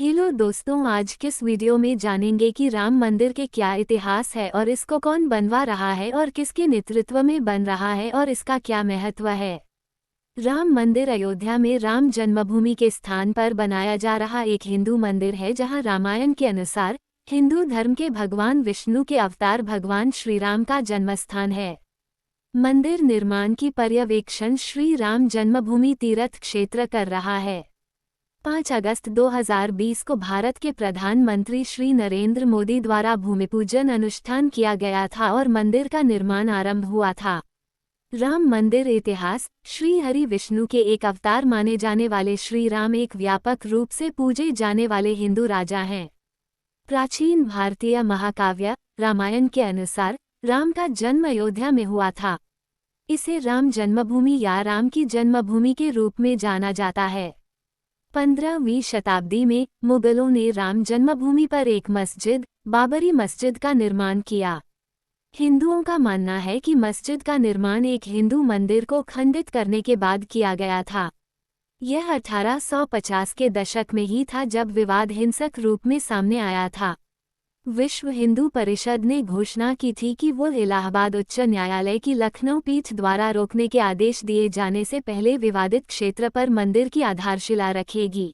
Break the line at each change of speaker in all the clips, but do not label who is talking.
Hello दोस्तों, आज किस वीडियो में जानेंगे कि राम मंदिर के क्या इतिहास है और इसको कौन बनवा रहा है और किसके नेतृत्व में बन रहा है और इसका क्या महत्व है। राम मंदिर अयोध्या में राम जन्मभूमि के स्थान पर बनाया जा रहा एक हिंदू मंदिर है, जहां रामायण के अनुसार हिंदू धर्म के भगवान विष्णु के अवतार भगवान श्री राम का जन्मस्थान है। मंदिर निर्माण की पर्यवेक्षण श्री राम जन्मभूमि तीर्थ क्षेत्र कर रहा है। 5 अगस्त 2020 को भारत के प्रधानमंत्री श्री नरेंद्र मोदी द्वारा भूमिपूजन अनुष्ठान किया गया था और मंदिर का निर्माण आरंभ हुआ था। राम मंदिर इतिहास। श्री हरि विष्णु के एक अवतार माने जाने वाले श्री राम एक व्यापक रूप से पूजे जाने वाले हिंदू राजा हैं। प्राचीन भारतीय महाकाव्य रामायण के अनुसार राम का जन्म अयोध्या में हुआ था। इसे राम जन्मभूमि या राम की जन्मभूमि के रूप में जाना जाता है। 15वीं शताब्दी में मुगलों ने राम जन्मभूमि पर एक मस्जिद, बाबरी मस्जिद का निर्माण किया। हिंदुओं का मानना है कि मस्जिद का निर्माण एक हिंदू मंदिर को खंडित करने के बाद किया गया था। यह 1850 के दशक में ही था जब विवाद हिंसक रूप में सामने आया था। विश्व हिंदू परिषद ने घोषणा की थी कि वो इलाहाबाद उच्च न्यायालय की लखनऊ पीठ द्वारा रोकने के आदेश दिए जाने से पहले विवादित क्षेत्र पर मंदिर की आधारशिला रखेगी।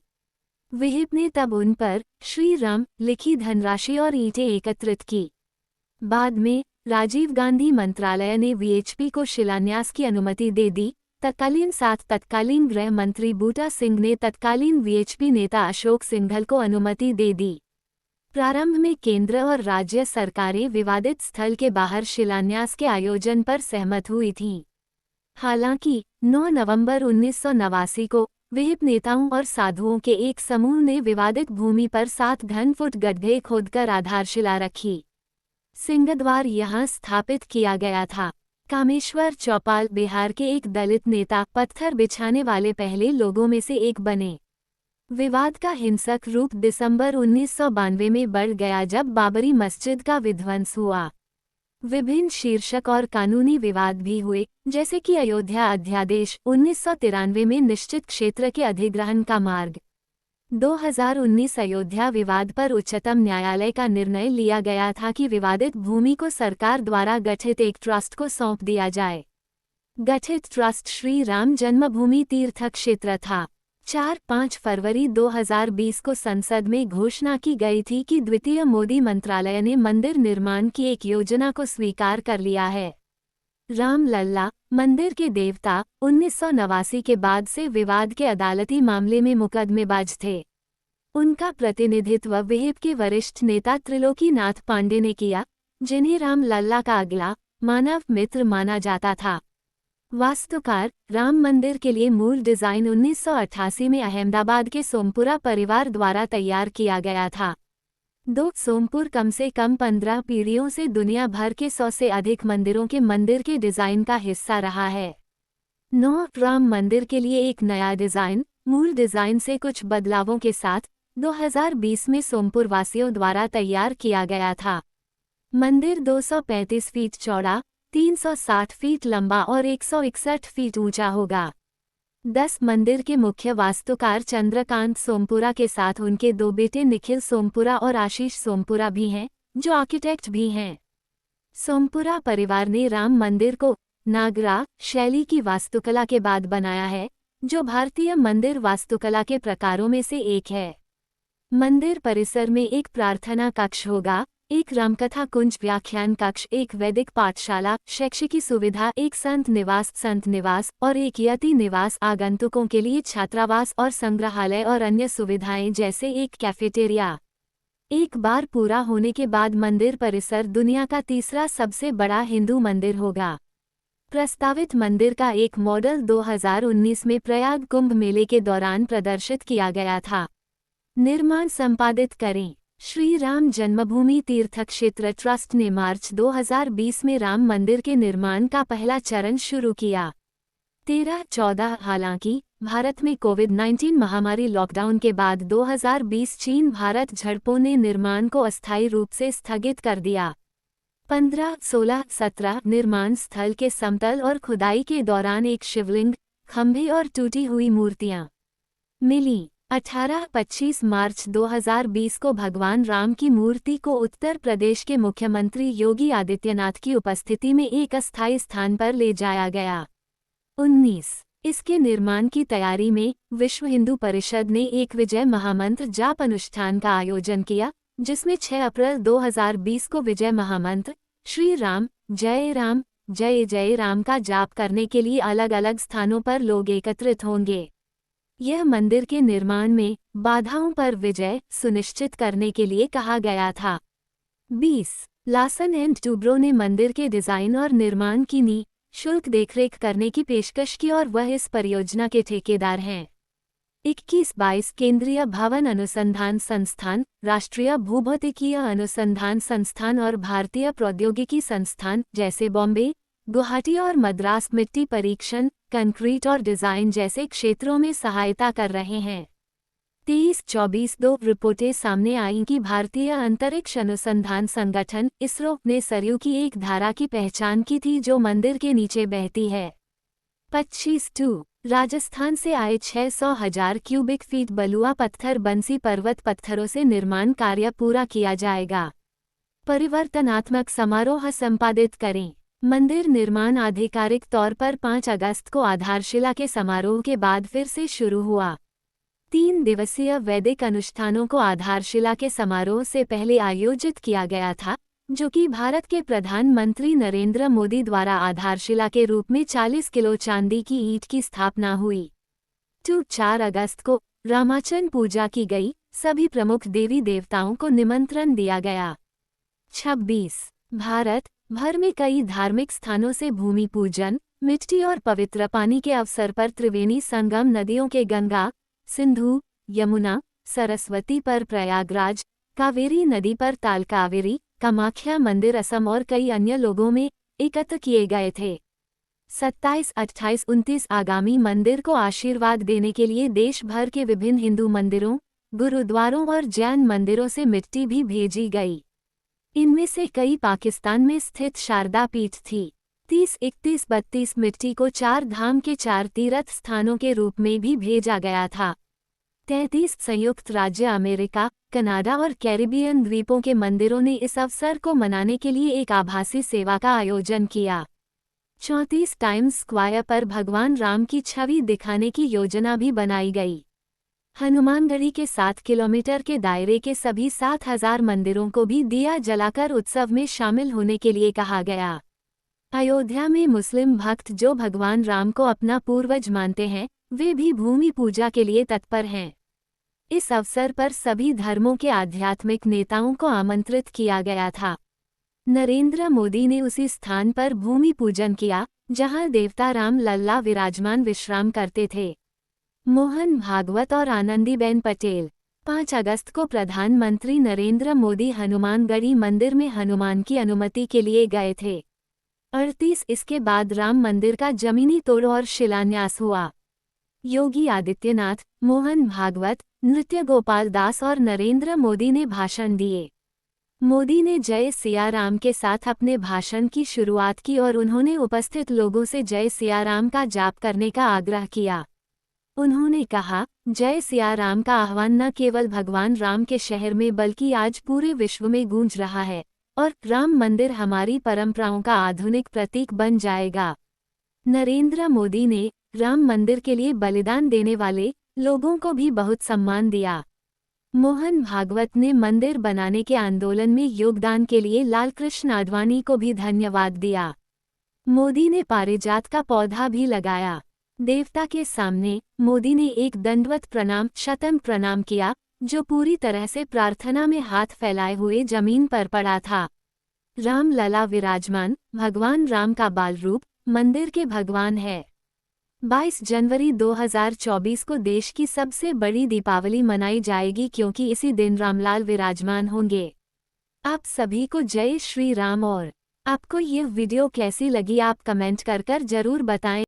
विहिप ने तब उन पर श्री राम लिखी धनराशि और ईंटें एकत्रित की। बाद में राजीव गांधी मंत्रालय ने वीएचपी को शिलान्यास की अनुमति दे दी। तत्कालीन गृह मंत्री बूटा सिंह ने तत्कालीन वीएचपी नेता अशोक सिंघल को अनुमति दे दी। प्रारंभ में केंद्र और राज्य सरकारें विवादित स्थल के बाहर शिलान्यास के आयोजन पर सहमत हुई थीं। हालांकि 9 नवंबर 1989 को विहिप नेताओं और साधुओं के एक समूह ने विवादित भूमि पर 7 घन फुट गड्ढे खोदकर आधारशिला रखी। सिंहद्वार यहां स्थापित किया गया था। कामेश्वर चौपाल बिहार के एक दलित नेता पत्थर बिछाने वाले पहले लोगों में से एक बने। विवाद का हिंसक रूप दिसंबर 1992 में बढ़ गया जब बाबरी मस्जिद का विध्वंस हुआ। विभिन्न शीर्षक और कानूनी विवाद भी हुए, जैसे कि अयोध्या अध्यादेश 1993 में निश्चित क्षेत्र के अधिग्रहण का मार्ग। 2019 अयोध्या विवाद पर उच्चतम न्यायालय का निर्णय लिया गया था कि विवादित भूमि को सरकार द्वारा गठित एक ट्रस्ट को सौंप दिया जाए। गठित ट्रस्ट श्री राम जन्मभूमि तीर्थ क्षेत्र था। 4-5 फरवरी 2020 को संसद में घोषणा की गई थी कि द्वितीय मोदी मंत्रालय ने मंदिर निर्माण की एक योजना को स्वीकार कर लिया है। राम लल्ला मंदिर के देवता 1989 के बाद से विवाद के अदालती मामले में मुकदमेबाज थे। उनका प्रतिनिधित्व विहिप के वरिष्ठ नेता त्रिलोकीनाथ पांडे ने किया, जिन्हें राम लल्ला का अगला मानव मित्र माना जाता था। वास्तुकार राम मंदिर के लिए मूल डिजाइन 1988 में अहमदाबाद के सोमपुरा परिवार द्वारा तैयार किया गया था। सोमपुर कम से कम 15 पीढ़ियों से दुनिया भर के 100 से अधिक मंदिरों के मंदिर के डिजाइन का हिस्सा रहा है। राम मंदिर के लिए एक नया डिजाइन मूल डिजाइन से कुछ बदलावों के साथ 2020 में सोमपुर वासियों द्वारा तैयार किया गया था। मंदिर 235 फीट चौड़ा, 360 फीट लंबा और 161 फीट ऊंचा होगा। 10 मंदिर के मुख्य वास्तुकार चंद्रकांत सोमपुरा के साथ उनके 2 बेटे निखिल सोमपुरा और आशीष सोमपुरा भी हैं, जो आर्किटेक्ट भी हैं। सोमपुरा परिवार ने राम मंदिर को नागरा शैली की वास्तुकला के बाद बनाया है, जो भारतीय मंदिर वास्तुकला के प्रकारों में से एक है। मंदिर परिसर में एक प्रार्थना कक्ष होगा, एक रामकथा कुंज व्याख्यान कक्ष, एक वैदिक पाठशाला, शैक्षिकी सुविधा, एक संत निवास और एक यति निवास, आगंतुकों के लिए छात्रावास और संग्रहालय और अन्य सुविधाएं जैसे एक कैफेटेरिया। एक बार पूरा होने के बाद मंदिर परिसर दुनिया का तीसरा सबसे बड़ा हिंदू मंदिर होगा। प्रस्तावित मंदिर का एक मॉडल 2019 में प्रयाग कुंभ मेले के दौरान प्रदर्शित किया गया था। निर्माण संपादित करें। श्री राम जन्मभूमि तीर्थ क्षेत्र ट्रस्ट ने मार्च 2020 में राम मंदिर के निर्माण का पहला चरण शुरू किया। 13-14 हालांकि भारत में कोविड-19 महामारी लॉकडाउन के बाद 2020 चीन भारत झड़पों ने निर्माण को अस्थायी रूप से स्थगित कर दिया। 15-16-17 निर्माण स्थल के समतल और खुदाई के दौरान एक शिवलिंग, खंभे और टूटी हुई मूर्तियां मिली। 18-25 मार्च 2020 को भगवान राम की मूर्ति को उत्तर प्रदेश के मुख्यमंत्री योगी आदित्यनाथ की उपस्थिति में एक अस्थायी स्थान पर ले जाया गया। 19 इसके निर्माण की तैयारी में विश्व हिंदू परिषद ने एक विजय महामंत्र जाप अनुष्ठान का आयोजन किया, जिसमें 6 अप्रैल 2020 को विजय महामंत्र श्री राम जय जय राम का जाप करने के लिए अलग अलग स्थानों पर लोग एकत्रित होंगे। यह मंदिर के निर्माण में बाधाओं पर विजय सुनिश्चित करने के लिए कहा गया था। 20 लार्सन एंड टूब्रो ने मंदिर के डिजाइन और निर्माण की निःशुल्क देखरेख करने की पेशकश की और वह इस परियोजना के ठेकेदार हैं। 21-22 केंद्रीय भवन अनुसंधान संस्थान, राष्ट्रीय भूभौतिकीय अनुसंधान संस्थान और भारतीय प्रौद्योगिकी संस्थान जैसे बॉम्बे, गुवाहाटी और मद्रास मिट्टी परीक्षण, कंक्रीट और डिजाइन जैसे क्षेत्रों में सहायता कर रहे हैं। 23-24 दो रिपोर्टें सामने आईं कि भारतीय अंतरिक्ष अनुसंधान संगठन इसरो ने सरयू की एक धारा की पहचान की थी जो मंदिर के नीचे बहती है। 25-2 राजस्थान से आए 600,000 क्यूबिक फीट बलुआ पत्थर बंसी पर्वत पत्थरों से निर्माण कार्य पूरा किया जाएगा। परिवर्तनात्मक समारोह संपादित करें। मंदिर निर्माण आधिकारिक तौर पर 5 अगस्त को आधारशिला के समारोह के बाद फिर से शुरू हुआ। 3 दिवसीय वैदिक अनुष्ठानों को आधारशिला के समारोह से पहले आयोजित किया गया था, जो कि भारत के प्रधानमंत्री नरेंद्र मोदी द्वारा आधारशिला के रूप में 40 किलो चांदी की ईंट की स्थापना हुई। 4 अगस्त को रामाचन पूजा की गई, सभी प्रमुख देवी देवताओं को निमंत्रण दिया गया। 26 भारत भर में कई धार्मिक स्थानों से भूमि पूजन, मिट्टी और पवित्र पानी के अवसर पर त्रिवेणी संगम नदियों के गंगा, सिंधु, यमुना, सरस्वती पर प्रयागराज, कावेरी नदी पर तालकावेरी, कामाख्या मंदिर असम और कई अन्य लोगों में एकत्र किए गए थे। 27, 28, 29 आगामी मंदिर को आशीर्वाद देने के लिए देश भर के विभिन्न हिंदू मंदिरों, गुरुद्वारों और जैन मंदिरों से मिट्टी भी भेजी गई। इनमें से कई पाकिस्तान में स्थित शारदा पीठ थी। 30, 31, 32 मिट्टी को 4 धाम के 4 तीर्थ स्थानों के रूप में भी भेजा गया था। 33 संयुक्त राज्य अमेरिका, कनाडा और कैरिबियन द्वीपों के मंदिरों ने इस अवसर को मनाने के लिए एक आभासी सेवा का आयोजन किया। 34 टाइम्स स्क्वायर पर भगवान राम की छवि दिखाने की योजना भी बनाई गई। हनुमानगढ़ी के 7 किलोमीटर के दायरे के सभी 7,000 मंदिरों को भी दिया जलाकर उत्सव में शामिल होने के लिए कहा गया। अयोध्या में मुस्लिम भक्त जो भगवान राम को अपना पूर्वज मानते हैं, वे भी भूमि पूजा के लिए तत्पर हैं। इस अवसर पर सभी धर्मों के आध्यात्मिक नेताओं को आमंत्रित किया गया था। नरेंद्र मोदी ने उसी स्थान पर भूमि पूजन किया जहां देवता राम लल्ला विराजमान विश्राम करते थे। मोहन भागवत और आनंदीबेन पटेल। 5 अगस्त को प्रधानमंत्री नरेंद्र मोदी हनुमानगढ़ी मंदिर में हनुमान की अनुमति के लिए गए थे। 38 इसके बाद राम मंदिर का जमीनी तोड़ और शिलान्यास हुआ। योगी आदित्यनाथ, मोहन भागवत, नृत्य गोपाल दास और नरेंद्र मोदी ने भाषण दिए। मोदी ने जय सिया राम के साथ अपने भाषण की शुरुआत की और उन्होंने उपस्थित लोगों से जय सिया राम का जाप करने का आग्रह किया। उन्होंने कहा, जय सिया राम का आह्वान न केवल भगवान राम के शहर में बल्कि आज पूरे विश्व में गूंज रहा है और राम मंदिर हमारी परंपराओं का आधुनिक प्रतीक बन जाएगा। नरेंद्र मोदी ने राम मंदिर के लिए बलिदान देने वाले लोगों को भी बहुत सम्मान दिया। मोहन भागवत ने मंदिर बनाने के आंदोलन में योगदान के लिए लालकृष्ण आडवाणी को भी धन्यवाद दिया। मोदी ने पारिजात का पौधा भी लगाया। देवता के सामने मोदी ने एक दंडवत प्रणाम शतम प्रणाम किया, जो पूरी तरह से प्रार्थना में हाथ फैलाए हुए जमीन पर पड़ा था। राम लला विराजमान, भगवान राम का बाल रूप मंदिर के भगवान है। 22 जनवरी 2024 को देश की सबसे बड़ी दीपावली मनाई जाएगी क्योंकि इसी दिन रामलाल विराजमान होंगे। आप सभी को जय श्री राम। और आपको यह वीडियो कैसी लगी आप कमेंट कर जरूर बताएं।